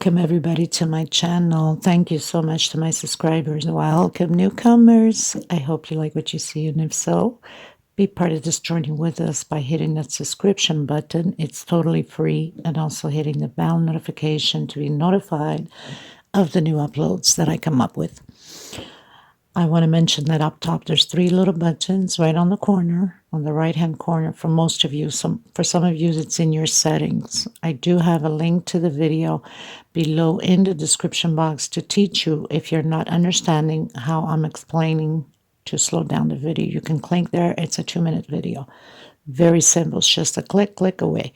Welcome everybody to my channel. Thank you so much to my subscribers. Welcome newcomers. I hope you like what you see, and if so, be part of this journey with us by hitting that subscription button. It's totally free, and also hitting the bell notification to be notified of the new uploads that I come up with. I want to mention that up top there's 3 little buttons right on the corner, on the right hand corner for most of you. For some of you it's in your settings. I do have a link to the video below in the description box to teach you if you're not understanding how I'm explaining to slow down the video. You can click there. It's a 2-minute video. Very simple. It's just a click away.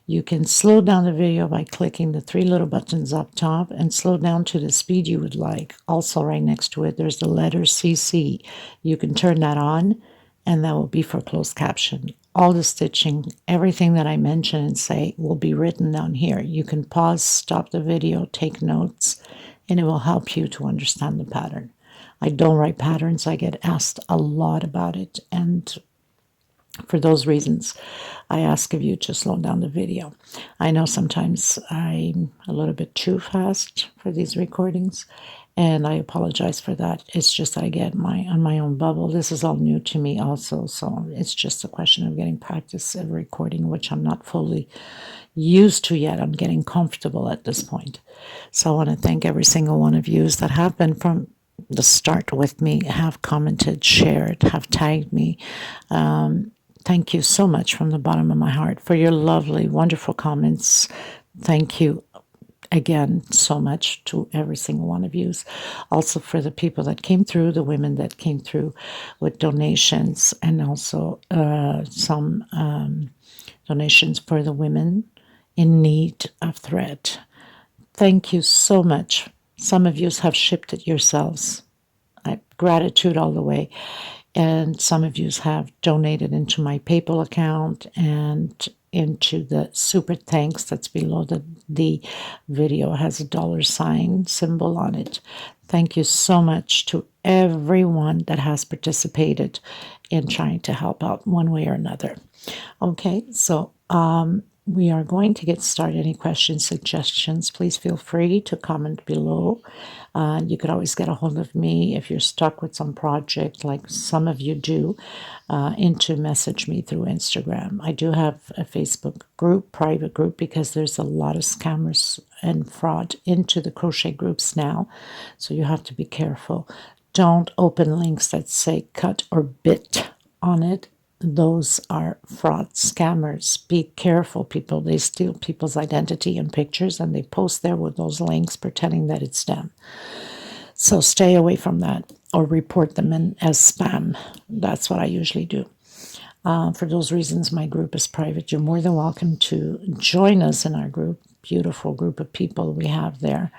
You can slow down the video by clicking the 3 little buttons up top and slow down to the speed you would like. Also right next to it, there's the letter CC. You can turn that on, and that will be for closed caption. All the stitching, everything that I mention and say will be written down here. You can pause, stop the video, take notes, and it will help you to understand the pattern. I don't write patterns. I get asked a lot about it, and for those reasons, I ask of you to slow down the video. I know sometimes I'm a little bit too fast for these recordings, and I apologize for that. It's just I get on my own bubble. This is all new to me also, so it's just a question of getting practice at recording, which I'm not fully used to yet. I'm getting comfortable at this point. So I want to thank every single one of you that have been from the start with me, have commented, shared, have tagged me. Thank you so much from the bottom of my heart for your lovely, wonderful comments. Thank you again so much to every single one of you. Also for the people that came through, the women that came through with donations, and also some donations for the women in need of thread. Thank you so much. Some of you have shipped it yourselves. Gratitude all the way. And some of you have donated into my PayPal account and into the super thanks that's below the video. It has a $ symbol on it. Thank you so much to everyone that has participated in trying to help out one way or another. Okay, so we are going to get started. Any questions, suggestions, please feel free to comment below. You could always get a hold of me if you're stuck with some project, like some of you do, to message me through Instagram. I do have a Facebook group, private group, because there's a lot of scammers and fraud into the crochet groups now, so you have to be careful. Don't open links that say cut or bit on it. Those are fraud scammers. Be careful, people. They steal people's identity and pictures, and they post there with those links pretending that it's them. So stay away from that, or report them as spam. That's what I usually do. For those reasons, my group is private. You're more than welcome to join us in our group. Beautiful group of people we have there.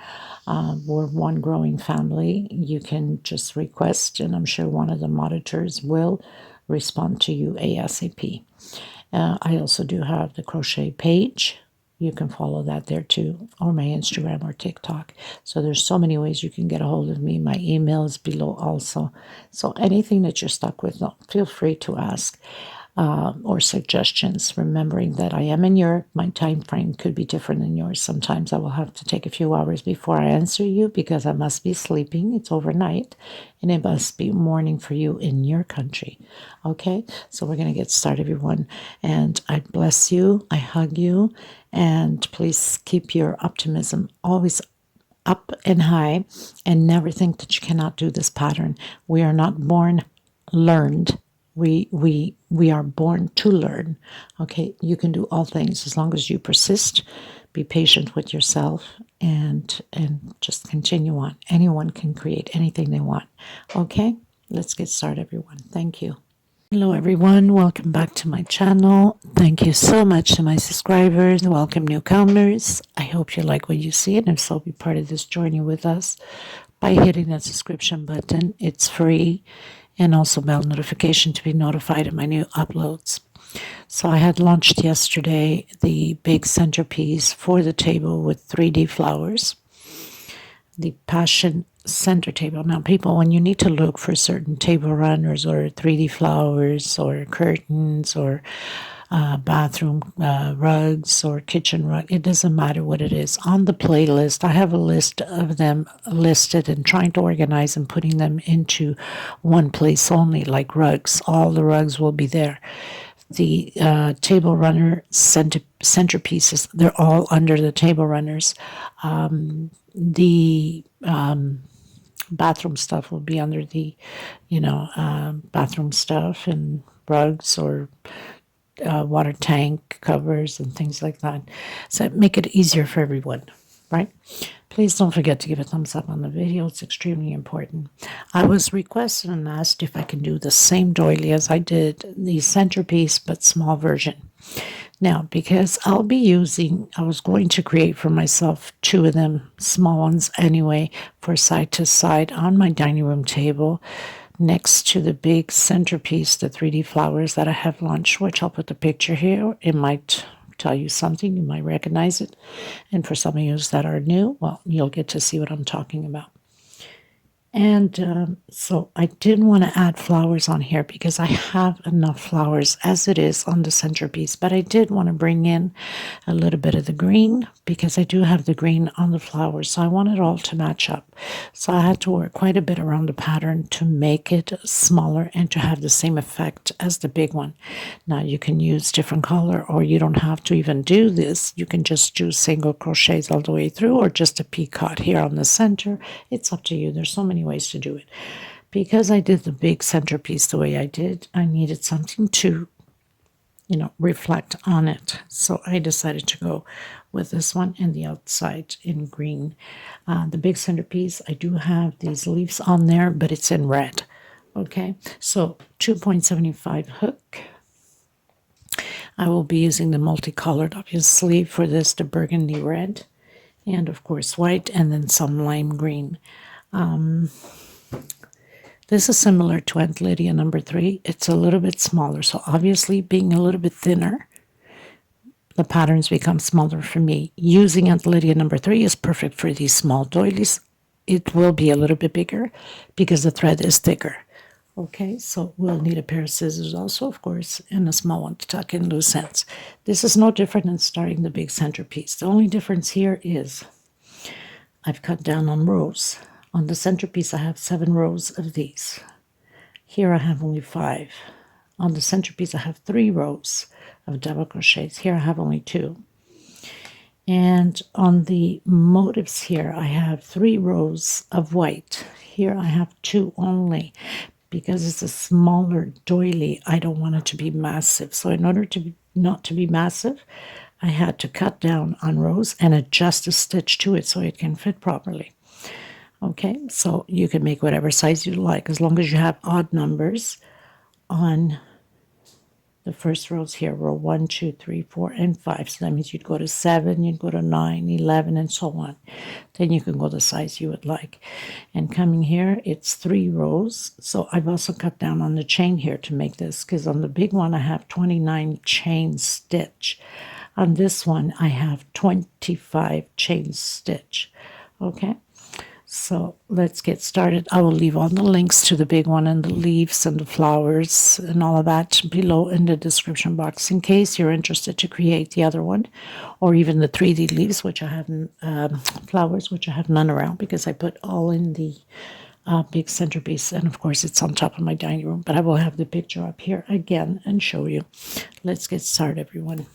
We're one growing family. You can just request, and I'm sure one of the monitors will respond to you ASAP. I also do have the crochet page. You can follow that there too, or my Instagram or TikTok. So there's so many ways you can get a hold of me. My email is below also. So anything that you're stuck with, feel free to ask. Or suggestions, remembering that I am in Europe. My time frame could be different than yours. Sometimes I will have to take a few hours before I answer you because I must be sleeping. It's overnight, and it must be morning for you in your country. Okay, so we're going to get started, everyone, and I bless you, I hug you, and please keep your optimism always up and high, and never think that you cannot do this pattern. We are not born learned. We are born to learn. Okay, you can do all things as long as you persist, be patient with yourself, and just continue on. Anyone can create anything they want. Okay, let's get started, everyone. Thank you. Hello, everyone. Welcome back to my channel. Thank you so much to my subscribers. Welcome newcomers. I hope you like what you see, and if so, be part of this journey with us by hitting that subscription button. It's free. And also bell notification to be notified of my new uploads. So I had launched yesterday the big centerpiece for the table with 3D flowers, the Passion center table. Now, people, when you need to look for certain table runners or 3D flowers or curtains or bathroom rugs or kitchen rug. It doesn't matter what it is. On the playlist, I have a list of them listed and trying to organize and putting them into one place only, like rugs. All the rugs will be there. The table runner centerpieces, they're all under the table runners. The bathroom stuff will be under the, bathroom stuff and rugs or water tank covers and things like that. So make it easier for everyone, right? Please don't forget to give a thumbs up on the video. It's extremely important. I was requested and asked if I can do the same doily as I did the centerpiece, but small version. Now, because I was going to create for myself 2 of them, small ones anyway, for side to side on my dining room table next to the big centerpiece, the 3D flowers that I have launched, which I'll put the picture here. It might tell you something. You might recognize it. And for some of you that are new, well, you'll get to see what I'm talking about. And so I didn't want to add flowers on here because I have enough flowers as it is on the centerpiece. But I did want to bring in a little bit of the green because I do have the green on the flowers. So I want it all to match up. So I had to work quite a bit around the pattern to make it smaller and to have the same effect as the big one. Now you can use different color, or you don't have to even do this. You can just do single crochets all the way through, or just a picot here on the center. It's up to you. There's so many ways to do it. Because I did the big centerpiece the way I did, I needed something to, reflect on it. So I decided to go with this one and the outside in green. The big centerpiece, I do have these leaves on there, but it's in red. Okay, so 2.75 hook. I will be using the multicolored, obviously, for this, the burgundy red, and of course white, and then some lime green. This is similar to Aunt Lydia number 3. It's a little bit smaller, so obviously being a little bit thinner, the patterns become smaller for me. Using Aunt Lydia number 3 is perfect for these small doilies. It will be a little bit bigger because the thread is thicker. Okay, so we'll need a pair of scissors also, of course, and a small one to tuck in loose ends. This is no different than starting the big centerpiece. The only difference here is I've cut down on rows. On the centerpiece, I have 7 rows of these. Here I have only 5. On the centerpiece, I have 3 rows of double crochets. Here I have only 2. And on the motifs here, I have 3 rows of white. Here I have 2 only. Because it's a smaller doily, I don't want it to be massive. So in order to not to be massive, I had to cut down on rows and adjust a stitch to it so it can fit properly. Okay, so you can make whatever size you like as long as you have odd numbers on the first rows here, row 1, 2, 3, 4, and 5. So that means you'd go to 7, you'd go to 9, 11, and so on. Then you can go the size you would like. And coming here, it's 3 rows. So I've also cut down on the chain here to make this, because on the big one I have 29 chain stitch. On this one I have 25 chain stitch. Okay. So let's get started. I will leave all the links to the big one and the leaves and the flowers and all of that below in the description box in case you're interested to create the other one, or even the 3D leaves, which I have flowers, which I have none around because I put all in the big centerpiece, and of course it's on top of my dining room, but I will have the picture up here again and show you. Let's get started, everyone.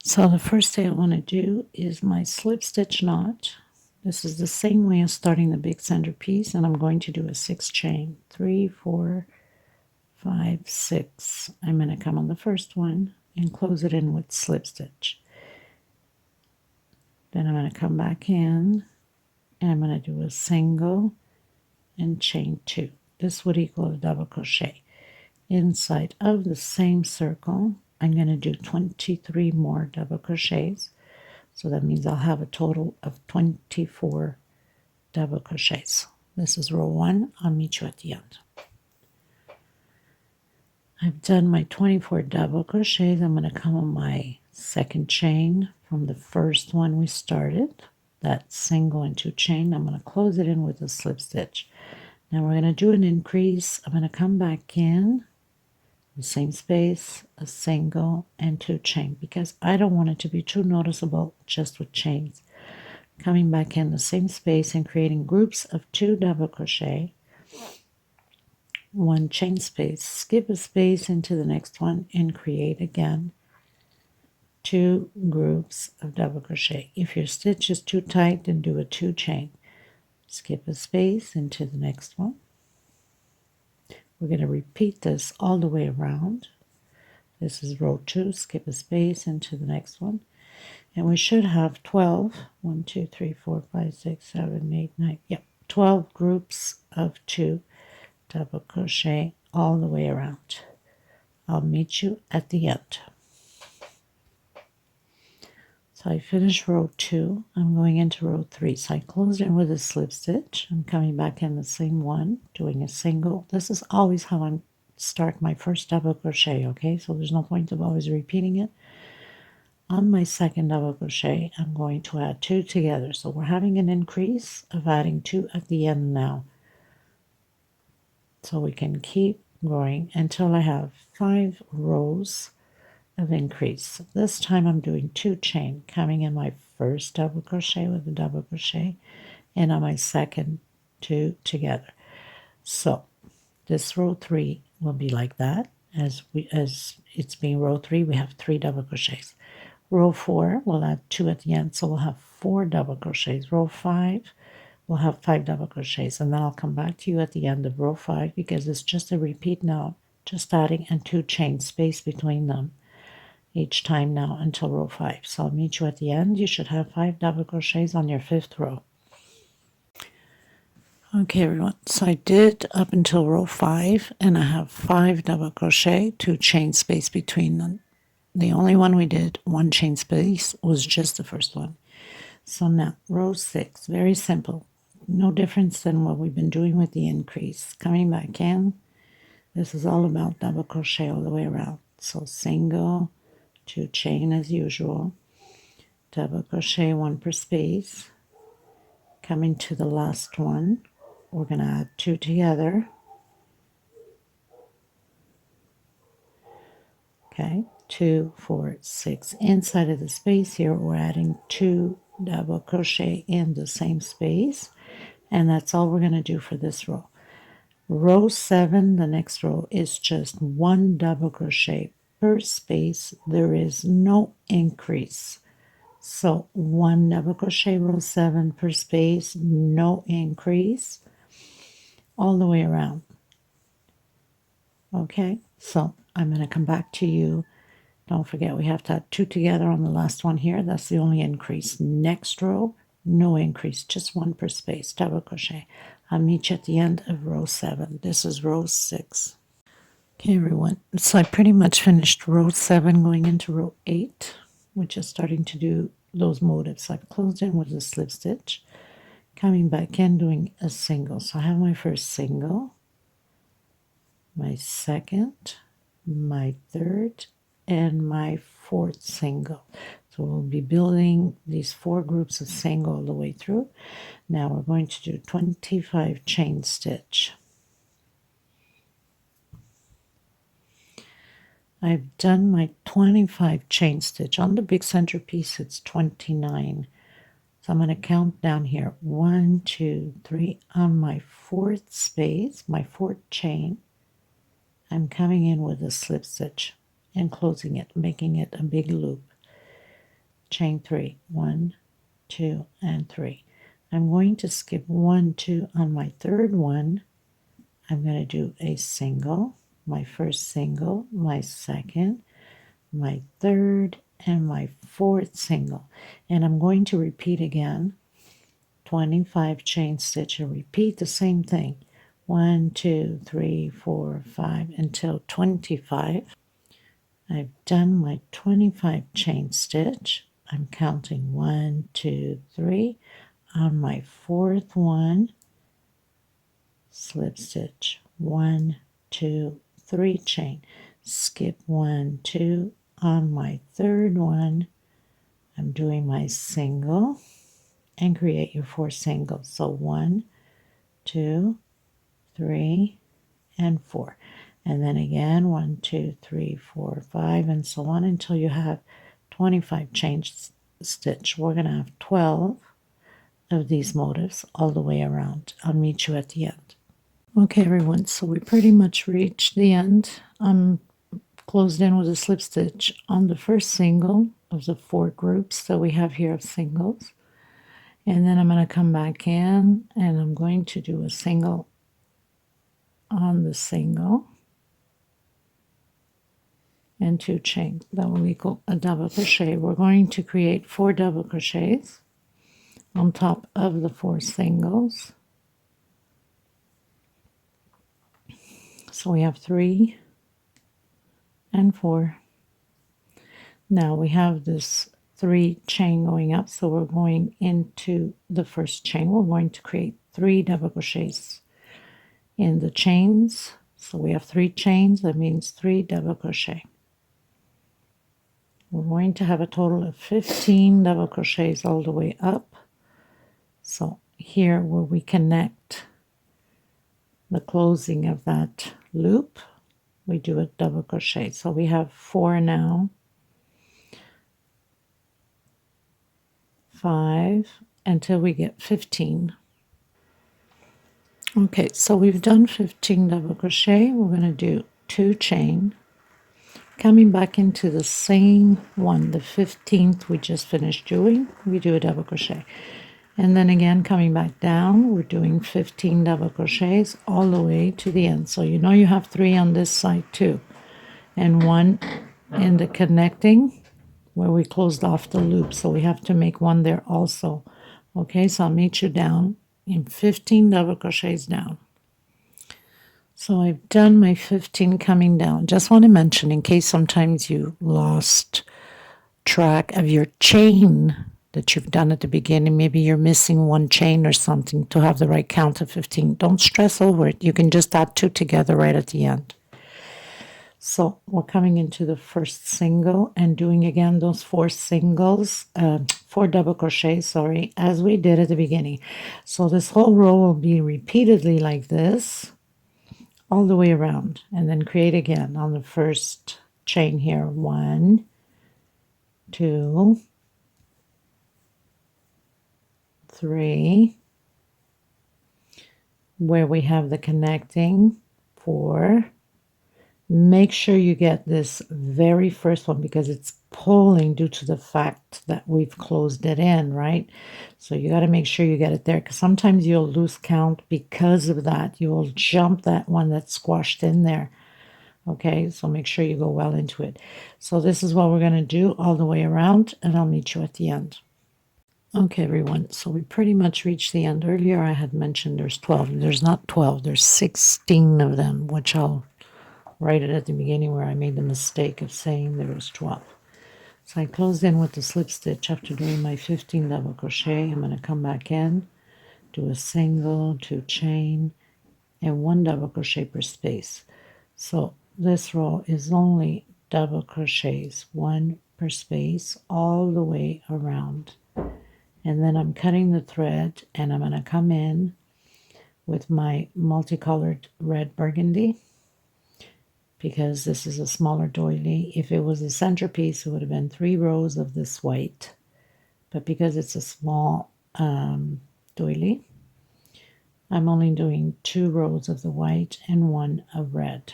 So the first thing I want to do is my slip stitch knot. This is the same way as starting the big centerpiece, and I'm going to do a 6 chain. 3, 4, 5, 6. I'm going to come on the first one and close it in with slip stitch. Then I'm going to come back in, and I'm going to do a single and chain 2. This would equal a double crochet. Inside of the same circle, I'm going to do 23 more double crochets. So that means I'll have a total of 24 double crochets. This is row 1. I'll meet you at the end. I've done my 24 double crochets. I'm going to come on my second chain from the first one we started. That single and 2 chain. I'm going to close it in with a slip stitch. Now we're going to do an increase. I'm going to come back in the same space, a single, and 2 chain, because I don't want it to be too noticeable just with chains. Coming back in the same space and creating groups of 2 double crochet, 1 chain space, skip a space into the next one, and create again 2 groups of double crochet. If your stitch is too tight, then do a 2 chain. Skip a space into the next one. We're going to repeat this all the way around. This is row 2, skip a space into the next one. And we should have 12, 1, 2, 3, 4, 5, 6, 7, 8, 9, yep, 12 groups of 2 double crochet all the way around. I'll meet you at the end. So I finished row 2, I'm going into row 3. So I closed in with a slip stitch. I'm coming back in the same one, doing a single. This is always how I start my first double crochet, okay? So there's no point of always repeating it. On my second double crochet, I'm going to add 2 together. So we're having an increase of adding 2 at the end now. So we can keep going until I have 5 rows of increase. So this time I'm doing 2 chain, coming in my first double crochet with a double crochet, and on my second 2 together. So this row 3 will be like that. As it's being row 3, we have 3 double crochets. Row 4, we'll add 2 at the end, so we'll have 4 double crochets. Row 5, we'll have 5 double crochets, and then I'll come back to you at the end of row 5 because it's just a repeat now, just adding and 2 chain space between them each time now until row 5. So I'll meet you at the end. You should have 5 double crochets on your 5th row. Okay, everyone, so I did up until row 5, and I have 5 double crochet, 2 chain space between them. The only one we did 1 chain space was just the first one. So now row 6, very simple, no difference than what we've been doing with the increase. Coming back in, this is all about double crochet all the way around. So single, 2 chain as usual, double crochet 1 per space. Coming to the last one, we're going to add 2 together. Okay, 2, 4, 6. Inside of the space here, we're adding 2 double crochet in the same space, and that's all we're going to do for this row. Row 7, the next row, is just 1 double crochet per space. There is no increase. So 1 double crochet, row 7 per space, no increase, all the way around. Okay, so I'm going to come back to you. Don't forget, we have to add 2 together on the last one here. That's the only increase. Next row, no increase, just 1 per space, double crochet. I'll meet you at the end of row 7. This is row 6. Okay, everyone, so I pretty much finished row 7 going into row 8, which is starting to do those motifs. So I've closed in with a slip stitch, coming back in, doing a single. So I have my first single, my second, my third, and my 4th single. So we'll be building these 4 groups of single all the way through. Now we're going to do 25 chain stitch. I've done my 25 chain stitch. On the big centerpiece, it's 29. So I'm going to count down here. 1, 2, 3. On my 4th space, my 4th chain, I'm coming in with a slip stitch and closing it, making it a big loop. Chain 3, 1, 2, and 3. I'm going to skip 1, 2 on my 3rd one. I'm going to do a single, my first single, my second, my 3rd, and my 4th single. And I'm going to repeat again, 25 chain stitch, and repeat the same thing. 1, 2, 3, 4, 5 until 25. I've done my 25 chain stitch. I'm counting 1, 2, 3. On my 4th one, slip stitch, 1, 2, 3 chain, skip 1, 2. On my 3rd one, I'm doing my single and create your 4 singles. So 1, 2, 3, and 4. and then again 1, 2, 3, 4, 5, and so on until you have 25 chain stitch. We're going to have 12 of these motifs all the way around. I'll meet you at the end. Okay, everyone, so we pretty much reached the end. I'm closed in with a slip stitch on the first single of the 4 groups that we have here of singles, and then I'm going to come back in and I'm going to do a single on the single and 2 chains. That will equal a double crochet. We're going to create 4 double crochets on top of the 4 singles. So we have 3 and 4. Now we have this 3 chain going up, so we're going into the first chain. We're going to create 3 double crochets in the chains. So we have 3 chains, that means 3 double crochet. We're going to have a total of 15 double crochets all the way up. So here where we connect the closing of that loop, we do a double crochet. So we have 4 now, 5, until we get 15. Okay, so we've done 15 double crochet. We're going to do 2 chain, coming back into the same one, the 15th we just finished doing, we do a double crochet. And then again, coming back down, we're doing 15 double crochets all the way to the end. So you know you have 3 on this side too, and 1 in the connecting where we closed off the loop. So we have to make 1 there also. Okay, so I'll meet you down in 15 double crochets down. So I've done my 15 coming down. Just want to mention, in case sometimes you lost track of your chain that you've done at the beginning, maybe you're missing 1 chain or something to have the right count of 15. Don't stress over it. You can just add 2 together right at the end. So we're coming into the first single and doing again those 4 singles, 4 double crochets, sorry, as we did at the beginning. So this whole row will be repeatedly like this all the way around, and then create again on the first chain here. 1, 2, 3, where we have the connecting 4. Make sure you get this very first one because it's pulling due to the fact that we've closed it in, right? So you got to make sure you get it there, because sometimes you'll lose count because of that. You will jump that one that's squashed in there. Okay, so make sure you go well into it. So this is what we're going to do all the way around, and I'll meet you at the end. Okay, everyone, so we pretty much reached the end. Earlier I had mentioned there's 12. There's not 12, there's 16 of them, which I'll write it at the beginning where I made the mistake of saying there was 12. So I closed in with the slip stitch after doing my 15 double crochet. I'm going to come back in, do a single, 2 chain, and 1 double crochet per space. So this row is only double crochets, 1 per space, all the way around. And then I'm cutting the thread, and I'm going to come in with my multicolored red burgundy, because this is a smaller doily. If it was a centerpiece, it would have been 3 rows of this white. But because it's a small doily, I'm only doing 2 rows of the white and 1 of red.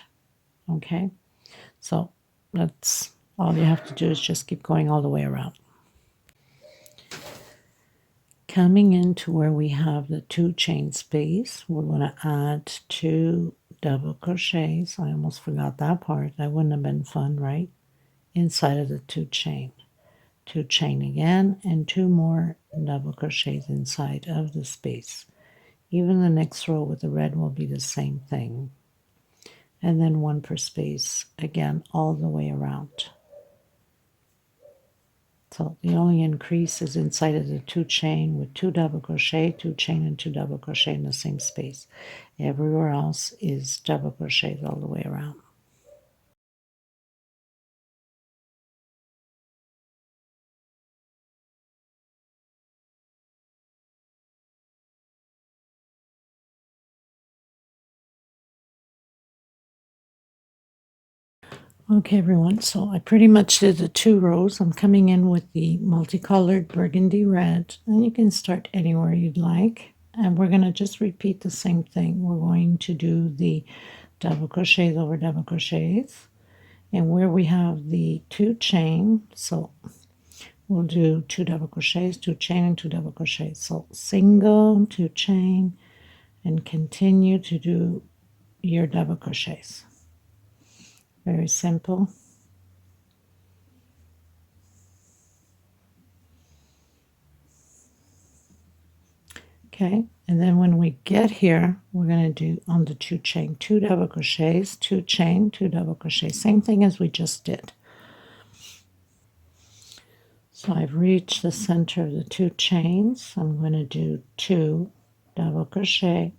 Okay, so that's all you have to do, is just keep going all the way around. Coming into where we have the 2 chain space, we're going to add 2 double crochets. I almost forgot that part. That wouldn't have been fun, right? Inside of the 2 chain. 2 chain again, and 2 more double crochets inside of the space. Even the next row with the red will be the same thing. And then 1 per space, again, all the way around. So the only increase is inside of the 2 chain with 2 double crochet, 2 chain, and 2 double crochet in the same space. Everywhere else is double crochets all the way around. Okay, everyone, so I pretty much did the 2 rows. I'm coming in with the multicolored burgundy red, and you can start anywhere you'd like. And we're going to just repeat the same thing. We're going to do the double crochets over double crochets. And where we have the 2 chain, so we'll do 2 double crochets, 2 chain, and 2 double crochets. So single, 2 chain, and continue to do your double crochets. Very simple. Okay, and then when we get here, we're going to do on the 2 chain, 2 double crochets, 2 chain, 2 double crochets. Same thing as we just did. So I've reached the center of the 2 chains. I'm going to do 2 double crochet,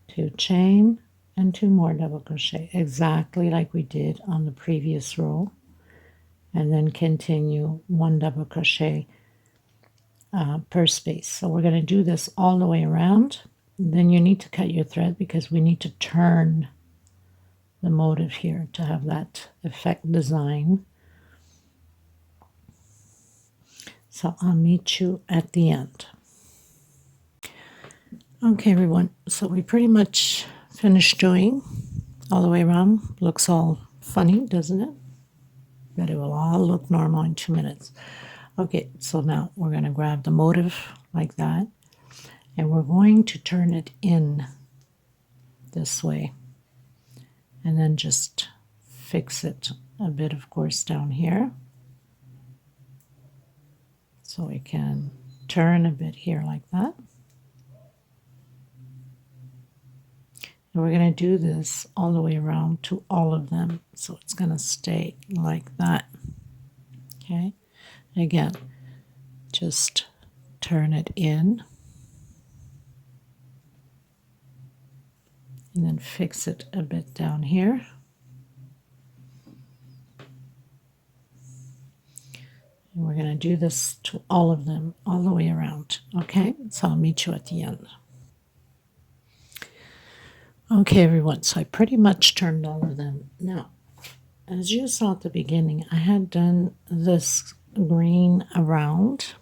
2 chain, and 2 more double crochet, exactly like we did on the previous row. And then continue 1 double crochet per space. So we're going to do this all the way around. Then you need to cut your thread because we need to turn the motif here to have that effect design. So I'll meet you at the end. Okay, everyone, so we pretty much finished doing all the way around. Looks all funny, doesn't it? But it will all look normal in 2 minutes. Okay, so now we're going to grab the motif like that, and we're going to turn it in this way, and then just fix it a bit, of course, down here. So we can turn a bit here like that. And we're going to do this all the way around to all of them. So it's going to stay like that. Okay. Again, just turn it in. And then fix it a bit down here. And we're going to do this to all of them, all the way around. Okay. So I'll meet you at the end. Okay, everyone, so I pretty much turned all of them. Now, as you saw at the beginning, I had done this green around,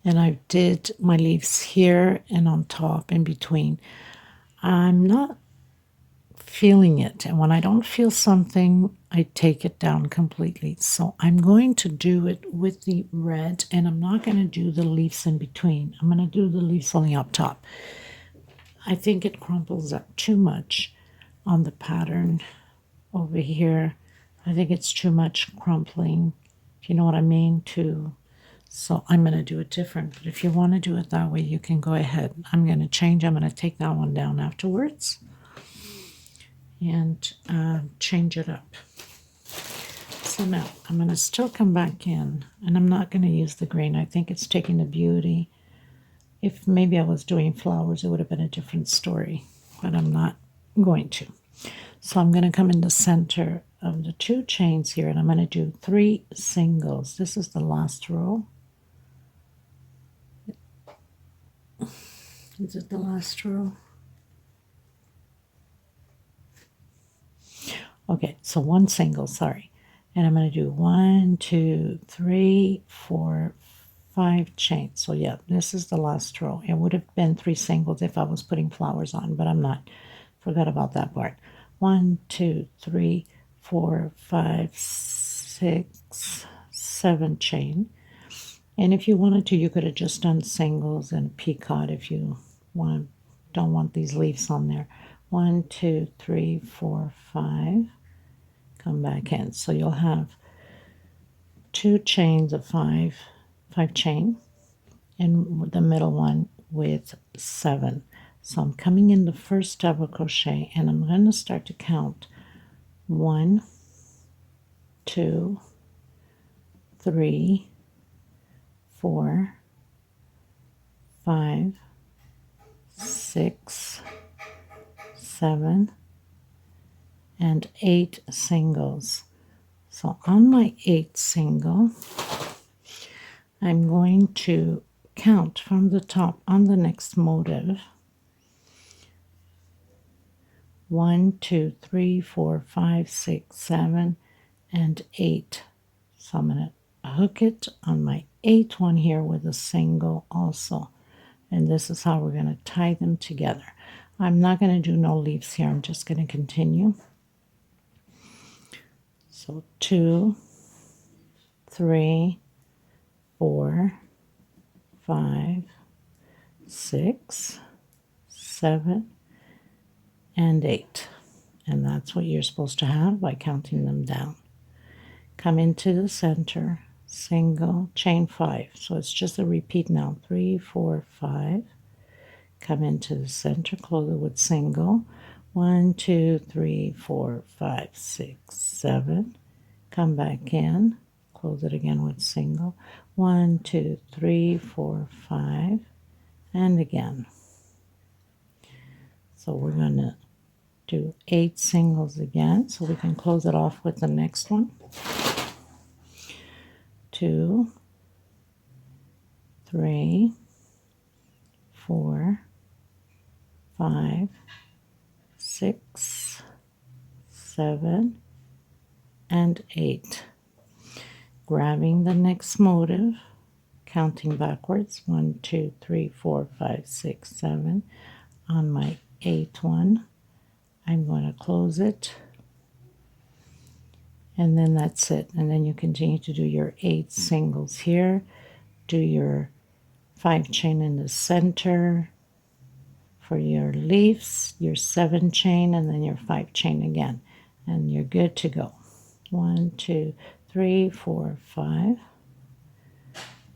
and I did my leaves here and on top in between. I'm not feeling it, and when I don't feel something, I take it down completely. So I'm going to do it with the red, and I'm not going to do the leaves in between. I'm going to do the leaves only up top. I think it crumples up too much on the pattern over here. I think it's too much crumpling, if you know what I mean, too. So I'm going to do it different. But if you want to do it that way, you can go ahead. I'm going to change. I'm going to take that one down afterwards and change it up. So now I'm going to still come back in, and I'm not going to use the green. I think it's taking the beauty. If maybe I was doing flowers, it would have been a different story, but I'm not going to. So I'm going to come in the center of the 2 chains here, and I'm going to do 3 singles. This is the last row. Is it the last row? Okay, so 1 single, sorry. And I'm going to do 1, 2, 3, 4, 5 chains. So yeah, this is the last row. It would have been 3 singles if I was putting flowers on, but I'm not. Forgot about that part. 1, 2, 3, 4, 5, 6, 7 chain. And if you wanted to, you could have just done singles and peacock if you don't want these leaves on there. 1, 2, 3, 4, 5. Come back in. So you'll have 2 chains of 5 chain, and the middle one with 7. So I'm coming in the first double crochet, and I'm going to start to count 1, 2, 3, 4, 5, 6, 7, and 8 singles. So on my 8th single, I'm going to count from the top on the next motif 1, 2, 3, 4, 5, 6, 7, and 8. So I'm going to hook it on my 8th one here with a single also. And this is how we're going to tie them together. I'm not going to do no leaves here. I'm just going to continue. So 2, 3, 4, 5, 6, 7, and 8. And that's what you're supposed to have by counting them down. Come into the center, single, chain 5. So it's just a repeat now. 3, 4, 5. Come into the center, close it with single. 1, 2, 3, 4, 5, 6, 7. Come back in, close it again with single. 1, 2, 3, 4, 5, and again. So we're going to do 8 singles again, so we can close it off with the next one. 2, 3, 4, 5, 6, 7, and 8. Grabbing the next motive, counting backwards, 1, 2, 3, 4, 5, 6, 7. On my 8th one, I'm going to close it, and then that's it. And then you continue to do your 8 singles here, do your 5 chain in the center for your leaves, your 7 chain, and then your 5 chain again, and you're good to go. 1, 2, 3, 4, 5.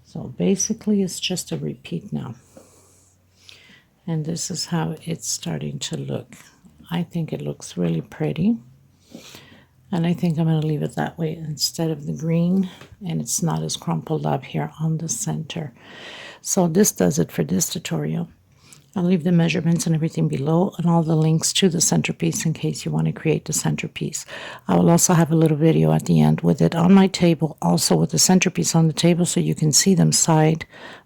So basically it's just a repeat now. And this is how it's starting to look. I think it looks really pretty. And I think I'm going to leave it that way instead of the green. And it's not as crumpled up here on the center. So this does it for this tutorial. I'll leave the measurements and everything below and all the links to the centerpiece in case you want to create the centerpiece. I will also have a little video at the end with it on my table, also with the centerpiece on the table, so you can see them side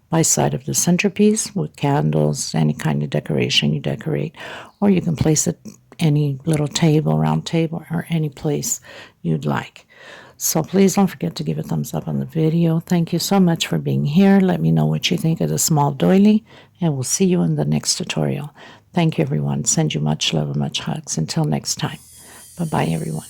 by side of the centerpiece with candles, any kind of decoration you decorate, or you can place it any little table, round table, or any place you'd like. So please don't forget to give a thumbs up on the video. Thank you so much for being here. Let me know what you think of the small doily, and we'll see you in the next tutorial. Thank you, everyone. Send you much love and much hugs. Until next time. Bye-bye, everyone.